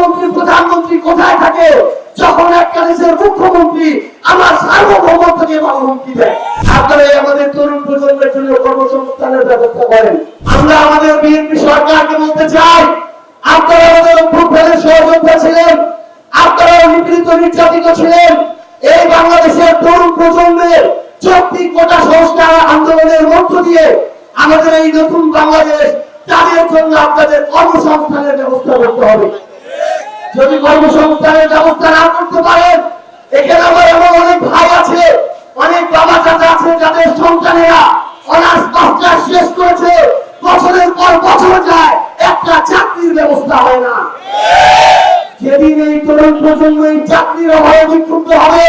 মুখ্যমন্ত্রী প্রধানমন্ত্রী কোথায় থাকে যখন একটা দেশের মুখ্যমন্ত্রী আমার সার্বভৌমত্বকে হুমকি দেয়? আপনারা আমাদের তরুণ প্রজন্মের জন্য কর্মসংস্থানের ব্যবস্থা করেন। আমরা আমাদের বিএনপি সরকারকে বলতে চাই, আপনারা আমাদের অভ্যুত্থানের সহযোদ্ধা ছিলেন, আপনারা নিপীড়িত নির্যাতিত ছিলেন। এই বাংলাদেশের তরুণ প্রজন্মের যৌক্তিক কোটা সংস্কার আন্দোলনের মধ্য দিয়ে আমাদের এই নতুন বাংলাদেশ, তাদের জন্য আপনাদের কর্মসংস্থানের ব্যবস্থা করতে হবে। যদি কর্মসংস্থানের ব্যবস্থা না করতে পারেন, এখানে আমার এমন অনেক ভাই আছে, অনেক বাবা চাচা আছে যাদের সন্তানেরা অনার্স মাস্টার্স শেষ করেছে, বছরের পর বছর যায়, একটা চাকরির ব্যবস্থা হয় না। যেদিন এই তরুণ প্রজন্ম এই চাকরির অভাবে বিক্ষুব্ধ হবে,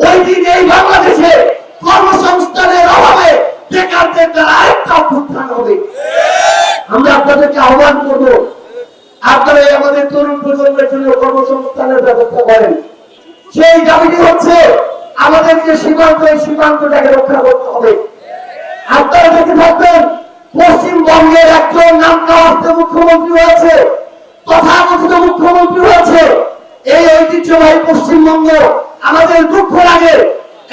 ওই দিন এই বাংলাদেশে কর্মসংস্থানের অভাবে বেকারদের দ্বারা আরেকটা অভ্যুত্থান হবে। আমরা আপনাদেরকে আহ্বান করব, আপনারা আমাদের তরুণ প্রজন্মের জন্য কর্মসংস্থানের ব্যবস্থা করেন। সেই দাবিটি হচ্ছে আমাদেরকে সীমান্ত, এই সীমান্তটাকে রক্ষা করতে হবে। আপনারা দেখে থাকবেন, পশ্চিমবঙ্গের একজন নামকাওয়াস্তে মুখ্যমন্ত্রী হয়েছে, তথাকথিত মুখ্যমন্ত্রী হয়েছে। এই ঐতিহ্যবাহী পশ্চিমবঙ্গ আমাদের দুঃখ লাগে।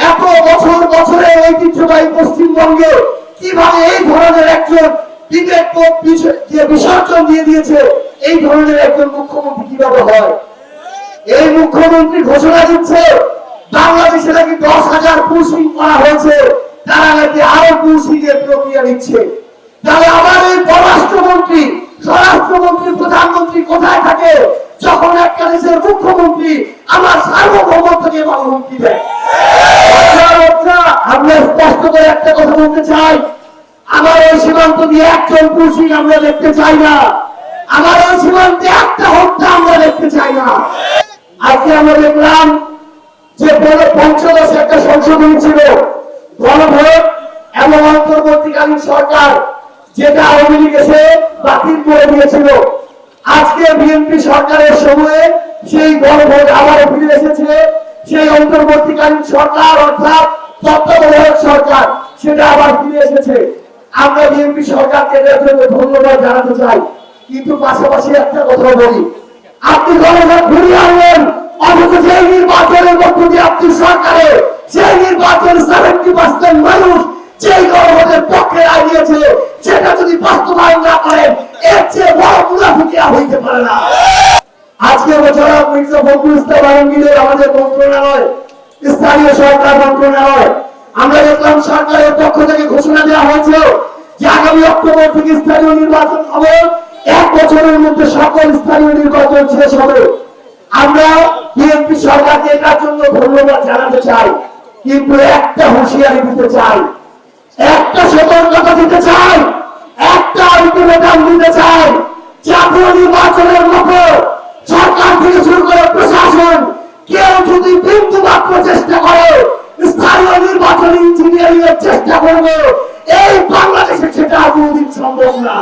এত বছর বছরের ঐতিহ্যবাহী পশ্চিমবঙ্গে কিভাবে এই ধরনের একজন বিবেক বিসর্জন দিয়ে দিয়েছে, এই ধরনের একজন মুখ্যমন্ত্রী কিভাবে হয়? এই মুখ্যমন্ত্রী ঘোষণা দিচ্ছে বাংলাদেশে নাকি 10,000 পুলিশিং করা হয়েছে, তারা নাকি আরো পুলিশিং এর প্রক্রিয়া নিচ্ছে। তাহলে আমার এই পররাষ্ট্রমন্ত্রী, স্বরাষ্ট্রমন্ত্রী, প্রধানমন্ত্রী কোথায় থাকে যখন একটা দেশের মুখ্যমন্ত্রী আমার সার্বভৌমত্বকে হুমকি দেয়? আমরা স্পষ্ট করে একটা কথা বলতে চাই, আমার এই সীমান্ত দিয়ে একজন পুলিশিং আমরা দেখতে চাই না। আমার এই সীমান্তে একটা হত্যা আমরা দেখতে চাই না। আজকে আমরা দেখলাম যে পঞ্চদশে একটা সংশোধনী ছিল, গণভোট এবং অন্তর্বর্তীকালীন সরকার, যেটা আওয়ামী লীগ এসে বাতিল করে দিয়েছিল। আজকে বিএনপি সরকারের সময়ে সেই গণভোট আবারও ফিরে এসেছে। সেই অন্তর্বর্তীকালীন সরকার অর্থাৎ তত্ত্বাবধায়ক সরকার, সেটা আবার ফিরে এসেছে। আমরা বিএনপি সরকারকে এর জন্য ধন্যবাদ জানাতে চাই। কিন্তু পাশাপাশি একটা কথা বলি, আপনি গণভোট ঘুরিয়ে আনলেন, অথচ সেই নির্বাচনের মধ্য দিয়ে আপনি সরকারে সেই নির্বাচন 70% মানুষ যেই গণভোটের পক্ষে রায় দিয়েছে, সেটা যদি বাস্তবায়ন না করেন, এর চেয়ে বড় মুনাফিকি আর হইতে পারে না। আজকে জনাব মির্জা ফখরুল ইসলাম আলমগীরের আমাদের মন্ত্রণালয়, স্থানীয় সরকার মন্ত্রণালয়, আমরা দেখলাম সরকারের পক্ষ থেকে ঘোষণা দেওয়া হয়েছে যে আগামী অক্টোবর থেকে স্থানীয় নির্বাচন হবে, 1 বছরের মধ্যে সকল স্থানীয় নির্বাচন শেষ হবে। আমরা বিএনপি সরকারকে এটার জন্য ধন্যবাদ জানাতে চাই, কিন্তু একটা হুঁশিয়ারি দিতে চাই, একটা সতর্কতা দিতে চাই, একটা আলটিমেটাম দিতে চাই। জাতীয় নির্বাচনের মতো সরকার থেকে শুরু করে প্রশাসন কেউ যদি বিন্দু মাত্র চেষ্টা করে স্থানীয় নির্বাচন ইঞ্জিনিয়ারিং এর চেষ্টা করবে, এই বাংলাদেশে সেটা কোনদিন সম্ভব না।